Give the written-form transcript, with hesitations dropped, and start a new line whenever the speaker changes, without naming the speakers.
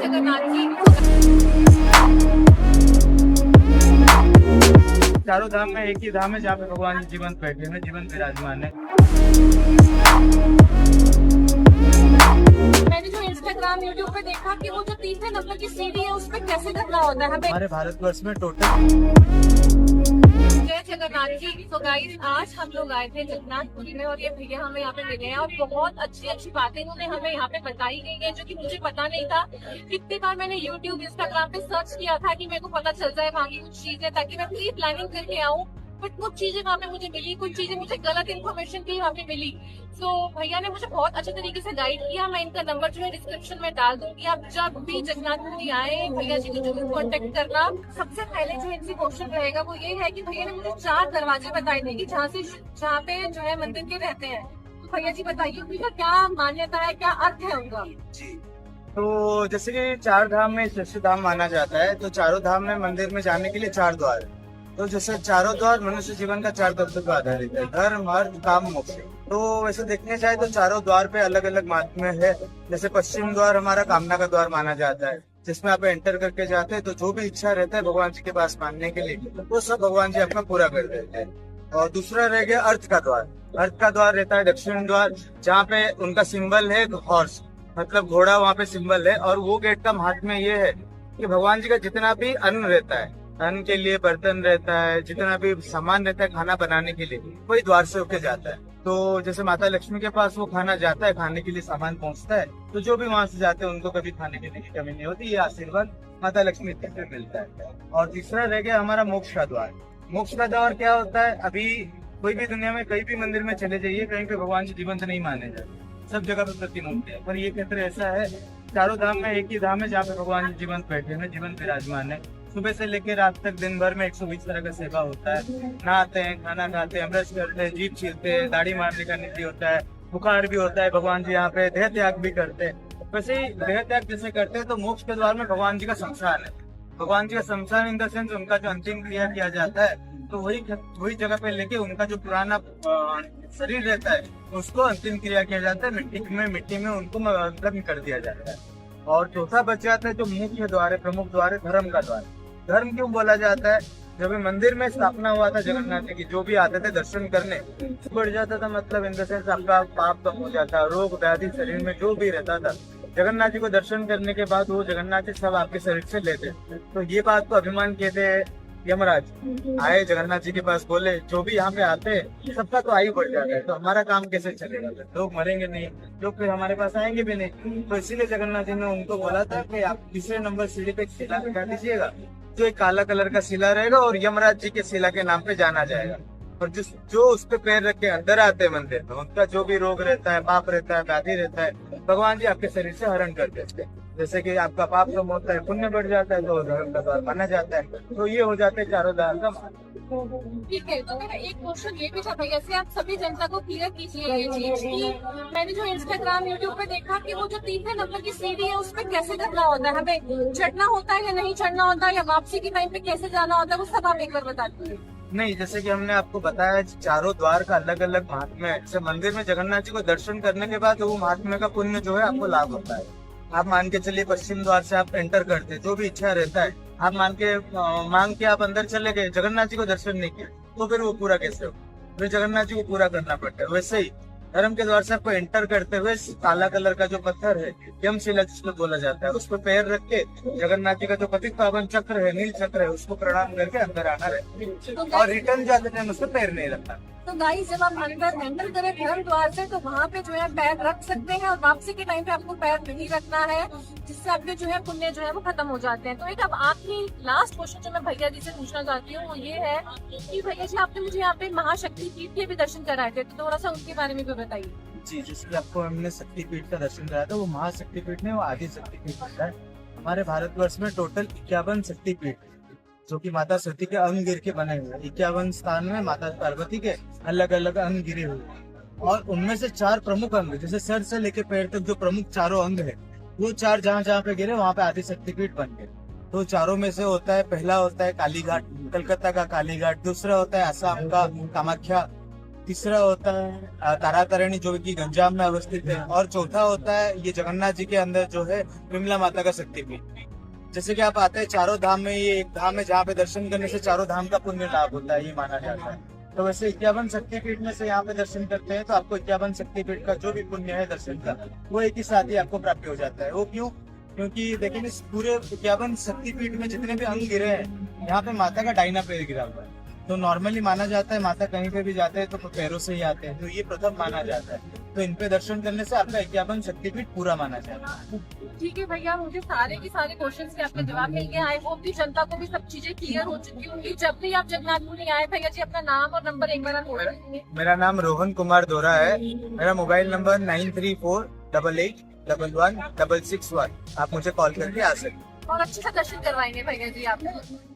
जगन्नाथ जी।
चारों धाम में एक ही धाम है जहाँ पे भगवान जी जीवंत बैठे हैं, जीवंत विराजमान है।
मैंने जो इंस्टाग्राम यूट्यूब पे देखा कि वो जो तीसरे नंबर की सीढ़ी है उस पे कैसे करना होता है हमें।
हमारे भारतवर्ष में टोटल
जय जगन्नाथ जी। तो गाइस आज हम लोग आए थे जगन्नाथपुरी में और ये भैया हमें यहाँ पे मिले हैं और बहुत अच्छी अच्छी बातें उन्होंने हमें यहाँ पे बताई गई है जो कि मुझे पता नहीं था। कितनी बार मैंने यूट्यूब इंस्टाग्राम पे सर्च किया था कि मेरे को पता चल जाए वहाँ की कुछ चीजें ताकि मैं प्री प्लानिंग करके आऊँ, बट कुछ चीजें वहाँ पे मुझे मिली, कुछ चीजें मुझे गलत इन्फॉर्मेशन भी वहाँ पे मिली। तो भैया ने मुझे बहुत अच्छे तरीके से गाइड किया। मैं इनका नंबर जो है डिस्क्रिप्शन में डाल दूंगी, आप जब भी जगन्नाथपुरी आए भैया जी को जरूर कांटेक्ट करना। सबसे पहले जो इनसे क्वेश्चन रहेगा वो ये है कि भैया ने मुझे 4 दरवाजे बताए थे कि जहाँ पे जो है मंदिर के रहते हैं। तो भैया जी बताइए उनका क्या मान्यता है, क्या अर्थ है उनका।
जी। तो जैसे कि चार धाम में श्रेष्ठ धाम माना जाता है, तो चारों धाम में मंदिर में जाने के लिए 4 द्वार है। तो जैसे चारों द्वार मनुष्य जीवन का 4 तत्व पर आधारित है, धर्म अर्थ काम मोक्ष। तो वैसे देखने जाए तो चारों द्वार पे अलग अलग महात्म्य है। जैसे पश्चिम द्वार हमारा कामना का द्वार माना जाता है, जिसमें आप एंटर करके जाते हैं तो जो भी इच्छा रहता है भगवान जी के पास मांगने के लिए वो सब भगवान जी आपका पूरा कर देते हैं। और दूसरा रह गया अर्थ का द्वार। अर्थ का द्वार रहता है दक्षिण द्वार, जहाँ पे उनका सिंबल है हॉर्स, मतलब घोड़ा वहाँ पे सिंबल है। और वो गेट का महात्म्य ये है कि भगवान जी का जितना भी अन्न रहता है, अन्न के लिए बर्तन रहता है, जितना भी सामान रहता है खाना बनाने के लिए, वही द्वार से होके जाता है। तो जैसे माता लक्ष्मी के पास वो खाना जाता है, खाने के लिए सामान पहुंचता है, तो जो भी वहां से जाते हैं उनको कभी खाने के लिए की कमी नहीं होती। ये आशीर्वाद माता लक्ष्मी से मिलता है। और तीसरा रह गया हमारा मोक्ष का द्वार। मोक्ष का द्वार क्या होता है, अभी कोई भी दुनिया में कहीं भी मंदिर में चले जाइए, कहीं पे भगवान जी जीवंत नहीं माने जाते, सब जगह पे प्रतिमूर्ति है। पर ये क्षेत्र ऐसा है, चारों धाम में एक ही धाम है जहाँ पे भगवान जी जीवंत बैठे हैं, जीवंत विराजमान है। सुबह से लेकर रात तक दिन भर में 120 तरह का सेवा होता है। नहाते हैं, खाना खाते हैं, ब्रश करते हैं, जीभ छीलते हैं, दाढ़ी मारने का नीति होता है, बुखार भी होता है। भगवान जी यहाँ पे देह त्याग भी करते हैं। वैसे ही देह त्याग जैसे करते हैं तो मोक्ष के द्वार में भगवान जी का शमशान है। भगवान जी का शमशान इन द सेंस उनका जो अंतिम क्रिया किया जाता है, तो वही जगह पे लेके उनका जो पुराना शरीर रहता है उसको अंतिम क्रिया किया जाता है, मिट्टी में उनको दफन कर दिया जाता है। और चौथा बच जाता है जो मुख्य द्वार है, प्रमुख द्वार है, धर्म का द्वार। धर्म क्यों बोला जाता है, जब मंदिर में स्थापना हुआ था जगन्नाथ जी की, जो भी आते थे दर्शन करने बढ़ जाता था, मतलब इन द सेंस आपका पाप कम हो जाता, रोग व्याधि शरीर में जो भी रहता था, जगन्नाथ जी को दर्शन करने के बाद वो जगन्नाथ जी सब आपके शरीर से लेते। तो ये बात को अभिमान कहते हैं। यमराज आए जगन्नाथ जी के पास, बोले जो भी यहाँ पे आते हैं सबका तो आयु बढ़ जाता है, तो हमारा काम कैसे चलेगा, लोग मरेंगे नहीं, लोग फिर हमारे पास आएंगे भी नहीं। तो इसीलिए जगन्नाथ जी ने उनको बोला था कि आप तीसरे नंबर सीढ़ी पे एक शिला बिठा दीजिएगा, जो एक काला कलर का शिला रहेगा और यमराज जी के शिला के नाम पे जाना जाएगा। और जो उस पे पैर रख के अंदर आते हैं मंदिर में, उनका जो भी रोग रहता है, पाप रहता है, व्याधि रहता है, भगवान जी आपके शरीर से हरण कर देते हैं। जैसे कि आपका पाप कम होता है, पुण्य बढ़ जाता है, तो धर्म का द्वार माना जाता है। तो ये हो जाते हैं चारों द्वार का।
ठीक है, तो मेरा एक क्वेश्चन ये भी था भैया से, आप सभी जनता को क्लियर कीजिए ये चीज कि मैंने जो इंस्टाग्राम यूट्यूब पे देखा कि वो जो तीसरे नंबर की सीढ़ी है उस पे कैसे करना होता है, हमें चढ़ना होता है या नहीं चढ़ना होता है, या वापसी के टाइम पे कैसे जाना होता है, वो सब आप एक बार बता दीजिए।
नहीं, जैसे कि हमने आपको बताया चारों द्वार का अलग अलग महात्म्य है। जैसे मंदिर में जगन्नाथ जी को दर्शन करने के बाद वो महात्म्य का पुण्य जो है आपको लाभ होता है। आप मान के चलिए पश्चिम द्वार से आप एंटर करते हैं, जो भी इच्छा रहता है आप मांग के आप अंदर चले गए, जगन्नाथ जी को दर्शन नहीं किया, तो फिर वो पूरा कैसे हो, फिर जगन्नाथ जी को पूरा करना पड़ता है। वैसे ही धर्म के द्वार से आपको एंटर करते हुए काला कलर का जो पत्थर है, यमशिला जिसको बोला जाता है, उस पर पैर रख के जगन्नाथ जी का जो पतित पावन चक्र है, नील चक्र है, उसको प्रणाम करके अंदर आना रहता है। और रिटर्न जाते टाइम उसको पैर नहीं रखना।
तो गाइस जब आप अंदर एंटर करें धर्म द्वार से तो वहाँ पे जो है पैर रख सकते हैं, और वापसी के टाइम पे आपको पैर नहीं रखना है, जिससे आपके जो है पुण्य जो है वो खत्म हो जाते हैं। तो एक अब आखिरी लास्ट क्वेश्चन जो मैं भैया जी से पूछना चाहती हूँ वो ये है कि भैया जी आपने मुझे यहाँ पे महाशक्ति पीठ के भी दर्शन कराए थे, तो थोड़ा सा उनके बारे में भी बताइए।
जी, जिससे आपको हमने शक्तिपीठ का दर्शन कराया था, वो महाशक्तिपीठ नहीं, वो आदि शक्तिपीठ होता है। हमारे भारतवर्ष में टोटल 51 शक्तिपीठ जो कि माता सती के अंग गिर के बने हुए, 51 स्थान में माता पार्वती के अलग अलग अंग गिरे हुए, और उनमें से 4 प्रमुख अंग, जैसे सर से लेकर पैर तक जो प्रमुख चारों अंग है, वो 4 जहाँ जहाँ पे गिरे वहाँ पे आदि शक्तिपीठ बन गए। तो चारों में से होता है, पहला होता है कालीघाट, कलकत्ता का कालीघाट, दूसरा होता है असम का कामाख्या, तीसरा होता है तारातारिणी जो कि गंजाम में अवस्थित है, और चौथा होता है ये जगन्नाथ जी के अंदर जो है विमला माता का शक्तिपीठ। जैसे कि आप आते हैं चारों धाम में, ये एक धाम है जहाँ पे दर्शन करने से चारों धाम का पुण्य लाभ होता है, ये माना जाता है। तो वैसे 51 शक्तिपीठ में से यहाँ पे दर्शन करते हैं तो आपको 51 शक्तिपीठ का जो भी पुण्य है दर्शन का, वो एक ही साथ ही आपको प्राप्त हो जाता है। वो क्यों? क्योंकि देखिए इस पूरे 51 शक्तिपीठ में जितने भी अंग गिरे हैं, यहाँ पे माता का दाहिना पैर गिरा हुआ है। तो नॉर्मली माना जाता है माता कहीं पे भी जाते हैं तो पैरों से ही आते हैं, तो ये प्रथम माना जाता है। तो इन पे दर्शन करने से आपका 51 शक्तिपीठ पूरा माना जाता है।
ठीक है भैया, मुझे सारे के सारे क्वेश्चंस के आपके जवाब मिल गए। आई होप कि जनता को भी सब चीजें क्लियर हो चुकी होंगी। जब भी आप जगन्नाथपुरी आए भैया जी, अपना नाम और नंबर एक बार आप बोल देंगे।
मेरा नाम रोहन कुमार दोरा है। मेरा मोबाइल नंबर 9348811661। आप मुझे कॉल करके आ सकते हैं।
और अच्छे से दर्शन करवाएंगे भैया जी आपको।